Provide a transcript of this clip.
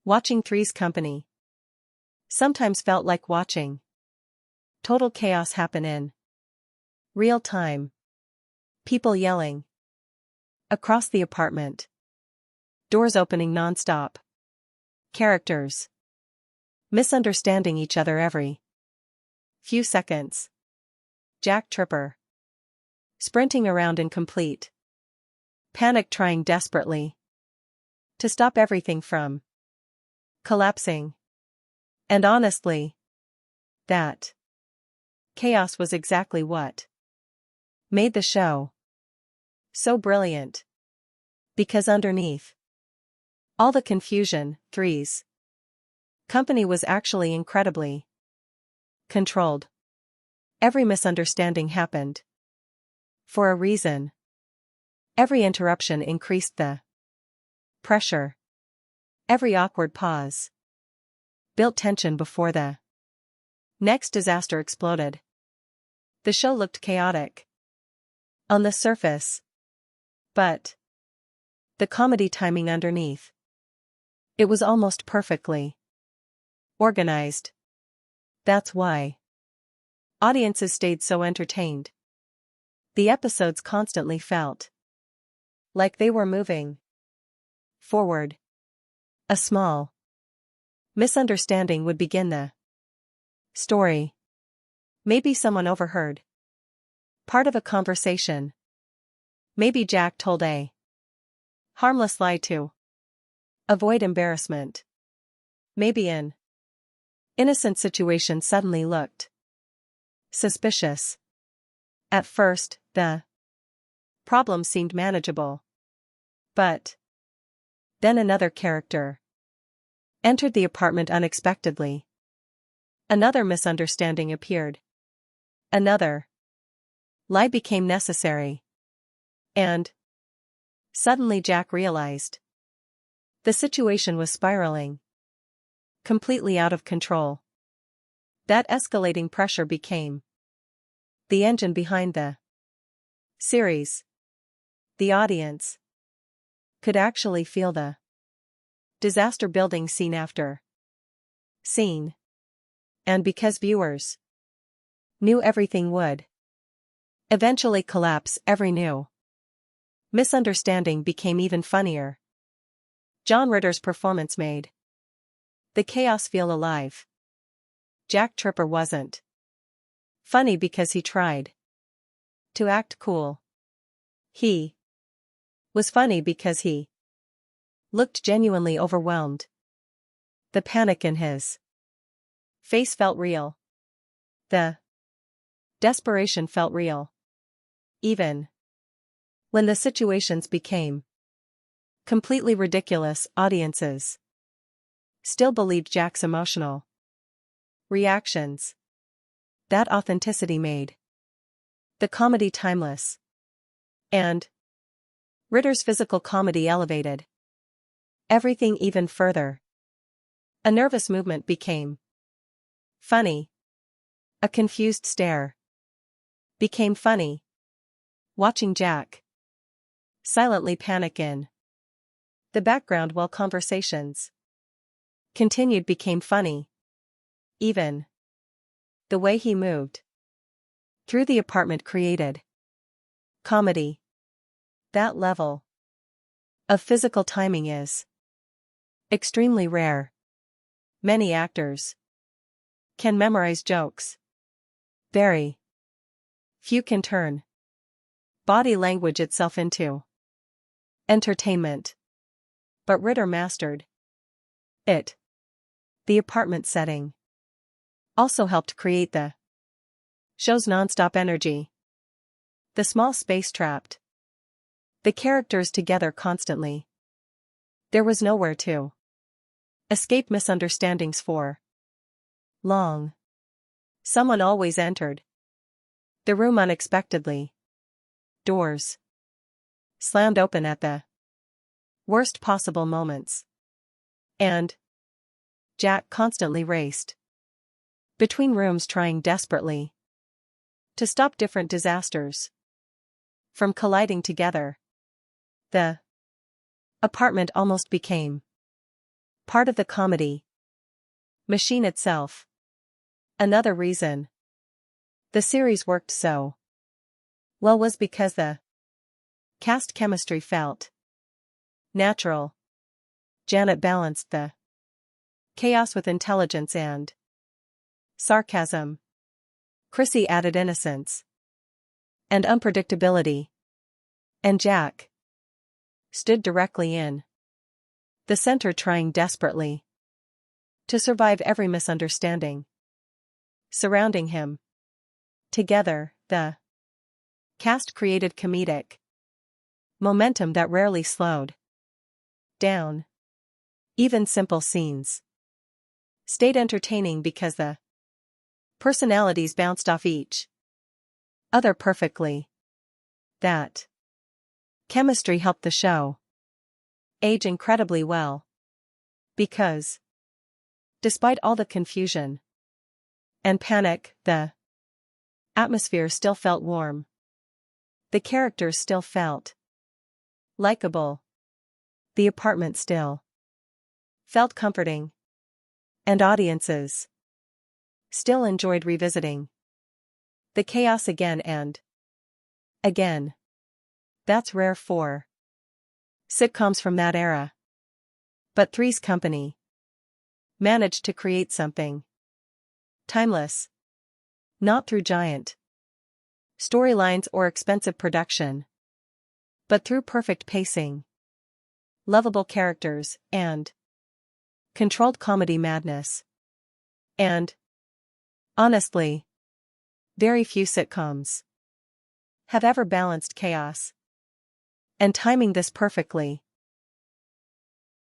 Watching Three's Company sometimes felt like watching total chaos happen in real time. People yelling across the apartment. Doors opening non-stop. Characters misunderstanding each other every few seconds. Jack Tripper sprinting around in complete panic, trying desperately to stop everything from collapsing. And honestly, that chaos was exactly what made the show so brilliant. Because underneath all the confusion, Three's Company was actually incredibly controlled. Every misunderstanding happened for a reason. Every interruption increased the pressure. Every awkward pause built tension before the next disaster exploded. The show looked chaotic on the surface, but the comedy timing underneath, it was almost perfectly organized. That's why audiences stayed so entertained. The episodes constantly felt like they were moving forward. A small misunderstanding would begin the story. Maybe someone overheard part of a conversation. Maybe Jack told a harmless lie to avoid embarrassment. Maybe an innocent situation suddenly looked suspicious. At first, the problem seemed manageable. But then another character entered the apartment unexpectedly. Another misunderstanding appeared. Another lie became necessary. And suddenly Jack realized the situation was spiraling completely out of control. That escalating pressure became the engine behind the series. The audience could actually feel the disaster building scene after scene. And because viewers knew everything would eventually collapse, every new misunderstanding became even funnier. John Ritter's performance made the chaos feel alive. Jack Tripper wasn't funny because he tried to act cool. He was funny because he looked genuinely overwhelmed. The panic in his face felt real. The desperation felt real. Even when the situations became completely ridiculous, audiences still believed Jack's emotional reactions. That authenticity made the comedy timeless. And Ritter's physical comedy elevated everything even further. A nervous movement became funny. A confused stare became funny. Watching Jack silently panic in the background while conversations continued became funny. Even the way he moved through the apartment created comedy. That level of physical timing is extremely rare. Many actors can memorize jokes. Very few can turn body language itself into entertainment. But Ritter mastered it. The apartment setting also helped create the show's non-stop energy. The small space trapped the characters together constantly. There was nowhere to escape misunderstandings for long. Someone always entered the room unexpectedly. Doors slammed open at the worst possible moments. And Jack constantly raced between rooms, trying desperately to stop different disasters from colliding together. The apartment almost became Part of the comedy machine itself. Another reason the series worked so well was because the cast chemistry felt natural. Janet balanced the chaos with intelligence and sarcasm. Chrissy added innocence and unpredictability. And Jack stood directly in the center, trying desperately to survive every misunderstanding surrounding him. Together, the cast created comedic momentum that rarely slowed down. Even simple scenes stayed entertaining because the personalities bounced off each other perfectly. That chemistry helped the show age incredibly well. Because, despite all the confusion and panic, the atmosphere still felt warm. The characters still felt likable. The apartment still felt comforting. And audiences still enjoyed revisiting the chaos again and again. That's rare for sitcoms from that era. But Three's Company managed to create something timeless. Not through giant storylines or expensive production, but through perfect pacing, lovable characters, and controlled comedy madness. And, honestly, very few sitcoms have ever balanced chaos and timing this perfectly.